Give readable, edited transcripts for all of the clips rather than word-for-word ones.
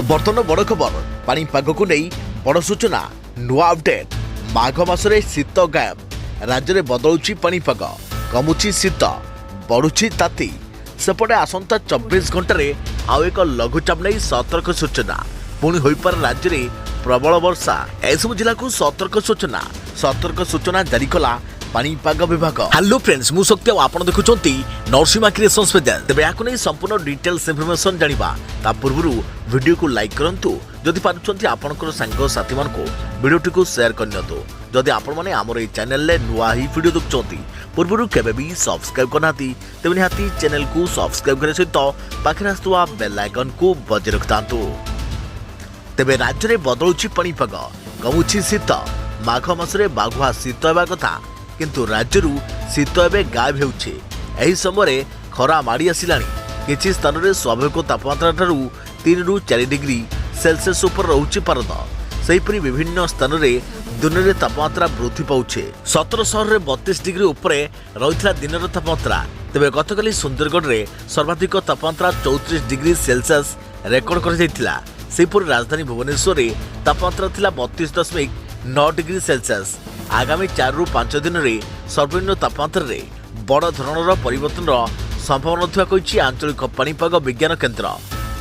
बर्तन बड़ खबर पाणीपाग को नहीं बड़ सूचना नुआ अपडेट। माघ मासरे शीत गायब राज्य में बदलुची पाणीपाग कमुची शीत बढ़ुची ताती सेपटे आसंता 24 घंटे आउ एक लघुचाप नहीं सतर्क सूचना पुणी होईपार राज्य में प्रबल वर्षा एसबू जिला को सतर्क सूचना जारी कला पाणीपाग विभाग। हेलो फ्रेंड्स मु शक्ति आपण देखुचंती नरसिम्हा क्रिएशन स्पेशल तेबे याको नै संपूर्ण डिटेल्स इन्फॉर्मेशन जानिबा ता पूर्वरु वीडियो को लाइक करंतु जदि पारुचंती आपनकर संग साथी मान को वीडियो को शेयर करनियतो जदि आपण माने हमर ए चैनल ले नुआ ही वीडियो देखुचंती पूर्वरु केबे भी सब्सक्राइब करनाती तेबे निहाती चैनल को सब्सक्राइब करे सहित पाखरे आस्तुवा बेल आइकन को बजे रखतांतु। तेबे राज्य रे बदलुची पाणीपाग कमुची शीत माघ मासरे बाघुआ शीत हेबा कथा किंतु राज्यरू शीत एवं गायब होउछे। एही समय खरा माड़ी आसिलानी किछि स्थान रे स्वाभाविक तापमात्रा ठारू 3 रु 4 डिग्री सेल्सियस ऊपर रहुछि पारद। सेहिपरि विभिन्न स्थान रे दिन रे तापमात्रा वृद्धि पाउछे। 17 शहर रे 32 डिग्री ऊपर रहितला दिनर तापमात्रा तेबे गतकाली सुंदरगढ़ रे सर्वाधिक तापमात्रा 34 डिग्री सेल्सियस रेकर्ड कर जायतिला। सेहिपरि राजधानी भुवनेश्वर रे तापमात्रा थिला 32.9 डिग्री सेल्सियस। आगामी 4 रु 5 दिन में सर्वनिम्न तापमात्रा रे बड़ धरणर परिवर्तन संभावना थिया कहिछि आंचलिक पाणीपाग विज्ञान केन्द्र।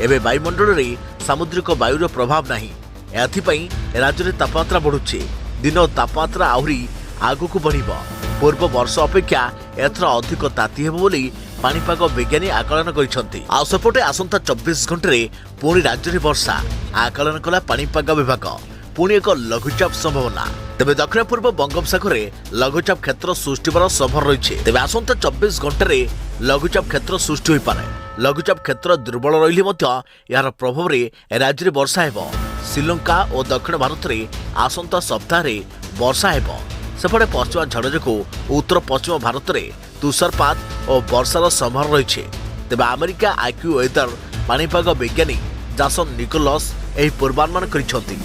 एबे वायुमंडल रे सामुद्रिक वायुर प्रभाव नाही एथिपई राज्य में तापमात्रा बढ़ुछि। दिन तापमात्रा आहुरी आगु बढ़िबो। पूर्व वर्ष अपेक्षा एथर अधिक ताती हेबो बोली पाणीपाग विज्ञानी आकलन करिसंती। आ सेपटे आसंता 24 घंटे पुणी राज्य में वर्षा आकलन कला पाणीपाग विभाग। पुणी एक लघुचाप संभावना तेबे दक्षिण पूर्व बंगोपसागर लघुचाप क्षेत्र सृष्टि होबार संभावना रही। तेबे आसंता 24 घंटे लघुचाप क्षेत्र सृष्टि हो पारे। लघुचाप क्षेत्र दुर्बल रहिले मध्य यार प्रभाव रे राज्य में वर्षा हेबो। श्रीलंका और दक्षिण भारत में आसंता सप्ताह रे वर्षा हेबो। सेपटे पश्चिम झड़ जो उत्तर पश्चिम भारत में तुषारपात और वर्षार संभावना रही। तेबे अमेरिका आईक्यू वेदर पाणीपाग विज्ञानी जासन निकोलस एही पूर्वानुमान करिसंती।